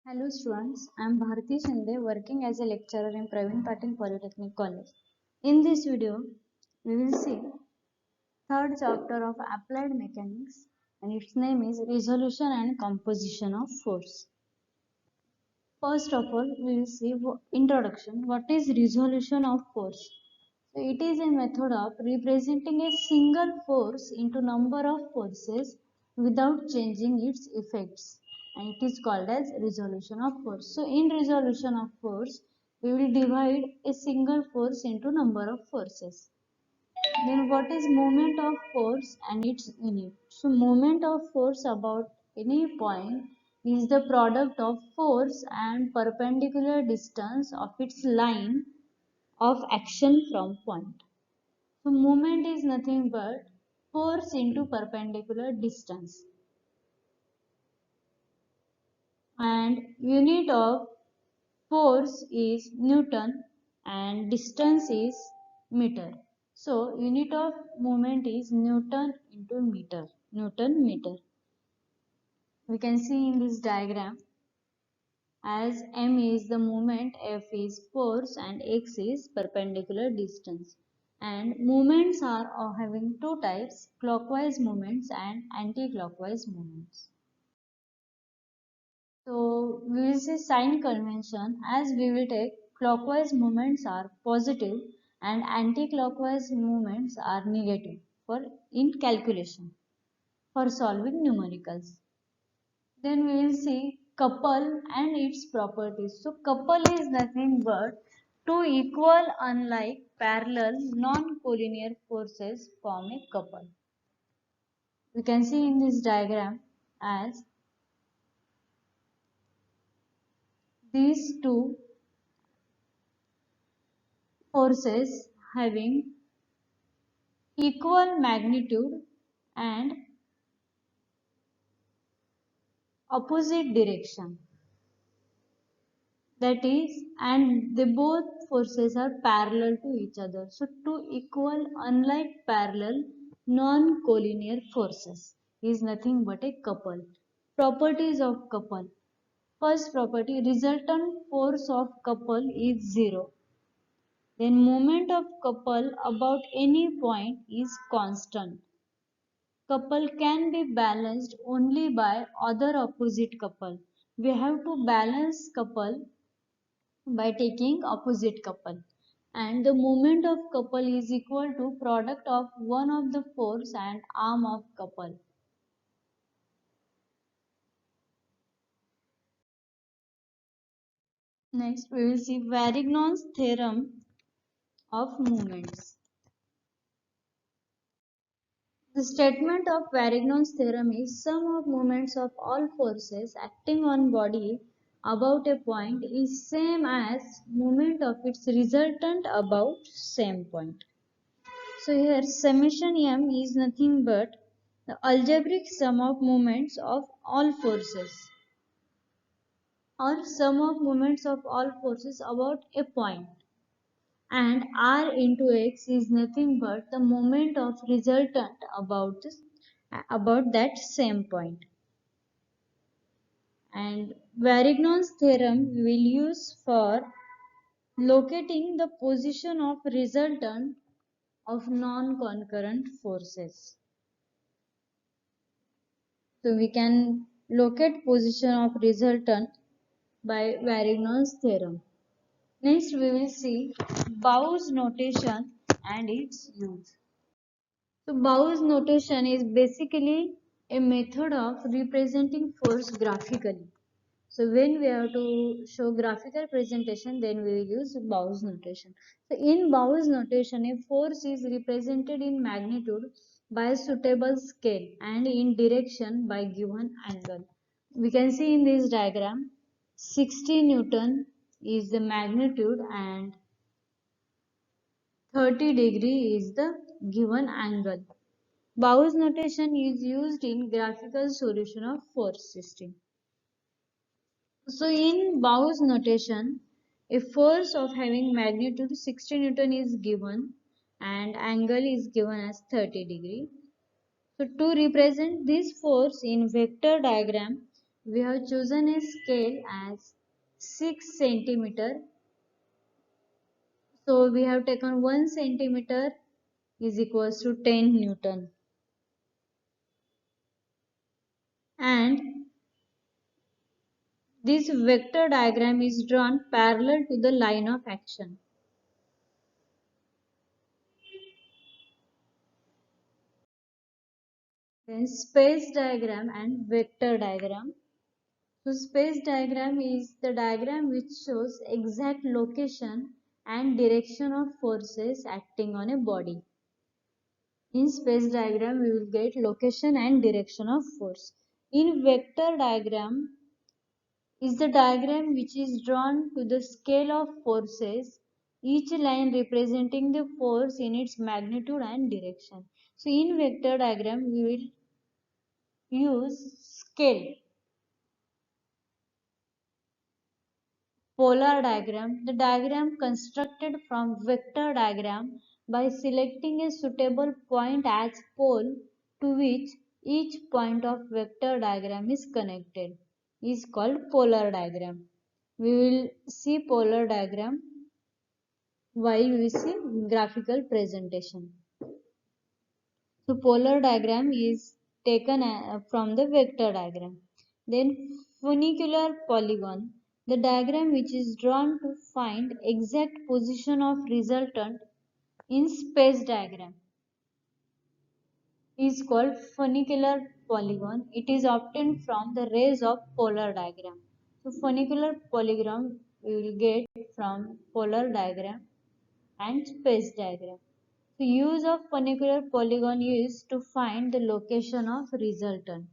Hello students, I am Bharati Shinde working as a lecturer in Praveen Patil Polytechnic College. In this video, we will see third chapter of Applied Mechanics and its name is Resolution and Composition of Force. First of all, we will see introduction. What is resolution of force? So it is a method of representing a single force into number of forces without changing its effects, and it is called as resolution of force. So in resolution of force, we will divide a single force into number of forces. Then what is moment of force and its unit? So moment of force about any point is the product of force and perpendicular distance of its line of action from point. So moment is nothing but force into perpendicular distance. And unit of force is Newton and distance is meter. So unit of moment is Newton into meter. Newton meter. We can see in this diagram as m is the moment, f is force and x is perpendicular distance. And moments are having two types, clockwise moments and anti-clockwise moments. So we will see sign convention as we will take clockwise movements are positive and anti-clockwise movements are negative for in calculation for solving numericals. Then we will see couple and its properties. So couple is nothing but two equal unlike parallel non-collinear forces form a couple. We can see in this diagram as these two forces having equal magnitude and opposite direction, that is, and they both forces are parallel to each other. So two equal unlike parallel non-collinear forces is nothing but a couple. Properties of couple. First property, resultant force of couple is zero. Then moment of couple about any point is constant. Couple can be balanced only by other opposite couple. We have to balance couple by taking opposite couple. And the moment of couple is equal to product of one of the force and arm of couple. Next we will see Varignon's theorem of moments. The statement of Varignon's theorem is sum of moments of all forces acting on body about a point is same as moment of its resultant about same point. So here summation m is nothing but the algebraic sum of moments of all forces or sum of moments of all forces about a point. And r into x is nothing but the moment of resultant about that same point. And Varignon's theorem we will use for locating the position of resultant of non-concurrent forces. So we can locate position of resultant by Varignon's theorem. Next we will see Bau's notation and its use. So Bau's notation is basically a method of representing force graphically. So when we have to show graphical presentation, then we will use Bau's notation. So in Bau's notation, a force is represented in magnitude by a suitable scale and in direction by given angle. We can see in this diagram 60 Newton is the magnitude and 30° is the given angle. Bau's notation is used in graphical solution of force system. So in Bau's notation, a force of having magnitude 60 Newton is given and angle is given as 30°. So to represent this force in vector diagram, we have chosen a scale as 6 centimeter. So we have taken 1 centimeter is equals to 10 Newton. And this vector diagram is drawn parallel to the line of action. Then space diagram and vector diagram. So space diagram is the diagram which shows exact location and direction of forces acting on a body. In space diagram we will get location and direction of force. In vector diagram is the diagram which is drawn to the scale of forces, each line representing the force in its magnitude and direction. So in vector diagram we will use scale. Polar diagram, the diagram constructed from vector diagram by selecting a suitable point as pole to which each point of vector diagram is connected, is called polar diagram. We will see polar diagram while we see graphical presentation. So polar diagram is taken from the vector diagram. Then funicular polygon, the diagram which is drawn to find exact position of resultant in space diagram is called funicular polygon. It is obtained from the rays of polar diagram. So funicular polygon we will get from polar diagram and space diagram. The use of funicular polygon is to find the location of resultant.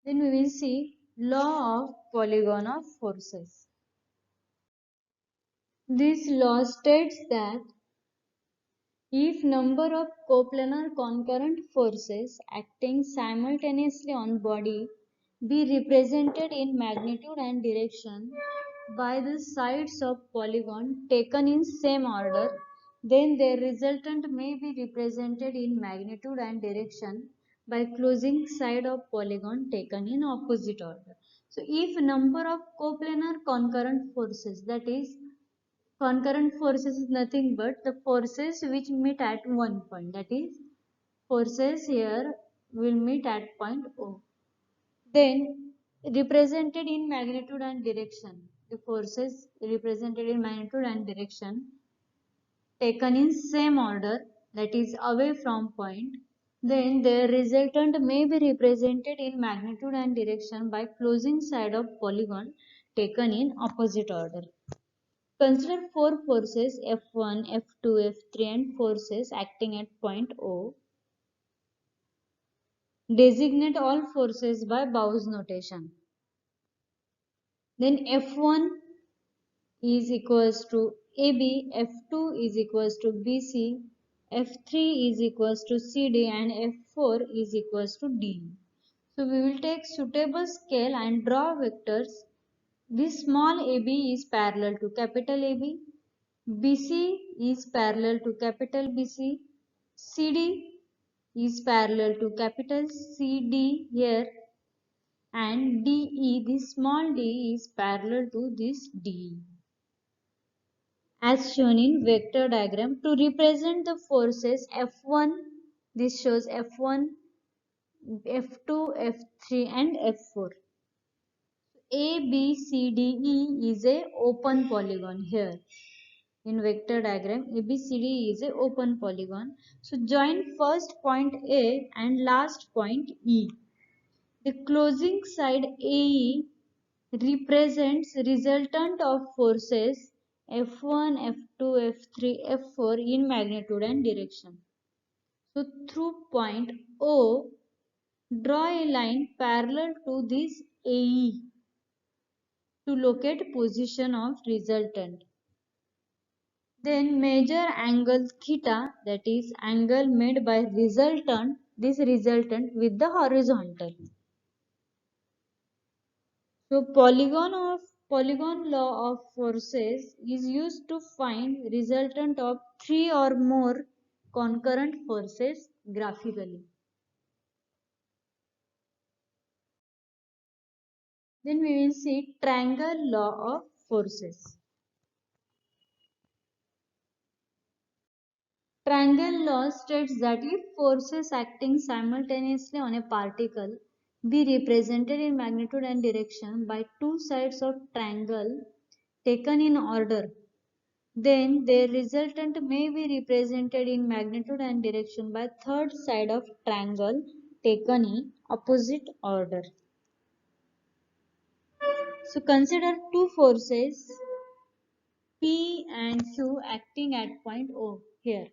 Then we will see law of polygon of forces. This law states that if number of coplanar concurrent forces acting simultaneously on body be represented in magnitude and direction by the sides of polygon taken in same order, then their resultant may be represented in magnitude and direction by closing side of polygon taken in opposite order. So if number of coplanar concurrent forces, that is concurrent forces is nothing but the forces which meet at one point, that is forces here will meet at point O. Then represented in magnitude and direction, the forces represented in magnitude and direction taken in same order, that is away from point, then their resultant may be represented in magnitude and direction by closing side of polygon taken in opposite order. Consider four forces F1, F2, F3 and forces acting at point O. Designate all forces by Bow's notation. Then F1 is equals to AB, F2 is equals to BC, F3 is equals to CD and F4 is equals to D. So we will take suitable scale and draw vectors. This small AB is parallel to capital AB, BC is parallel to capital BC, CD is parallel to capital CD here, and DE, this small d is parallel to this D. As shown in vector diagram, to represent the forces F1, this shows F1, F2, F3 and F4. A, B, C, D, E is a open polygon here. In vector diagram, ABCD is a open polygon. So join first point A and last point E. The closing side AE represents resultant of forces F1, F2, F3, F4 in magnitude and direction. So through point O, draw a line parallel to this AE to locate position of resultant. Then measure angle theta, that is angle made by resultant, this resultant with the horizontal. So polygon law of forces is used to find resultant of three or more concurrent forces graphically. Then we will see triangle law of forces. Triangle law states that if forces acting simultaneously on a particle be represented in magnitude and direction by two sides of triangle taken in order, then their resultant may be represented in magnitude and direction by third side of triangle taken in opposite order. So consider two forces P and Q acting at point O here.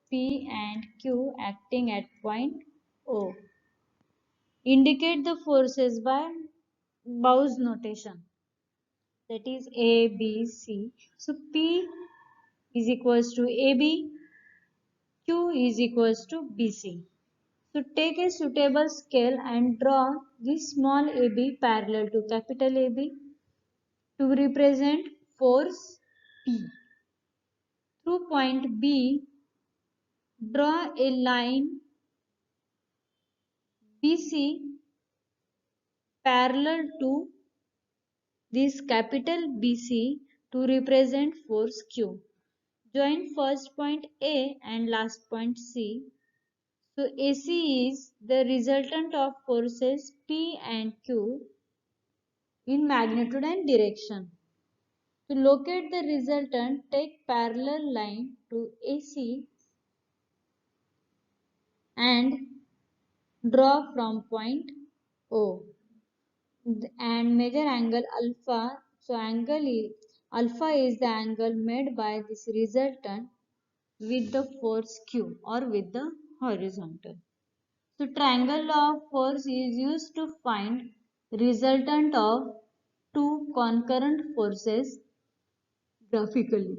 P and Q acting at point O. Indicate the forces by Bow's notation, that is A, B, C. So P is equals to AB, Q is equals to BC. So take a suitable scale and draw this small AB parallel to capital AB to represent force P. Through point B, draw a line BC parallel to this capital BC to represent force Q. Join first point A and last point C. So AC is the resultant of forces P and Q in magnitude and direction. To locate the resultant, take parallel line to AC and draw from point O and measure angle alpha. So alpha is the angle made by this resultant with the force Q or with the horizontal. So triangle law of force is used to find resultant of two concurrent forces graphically.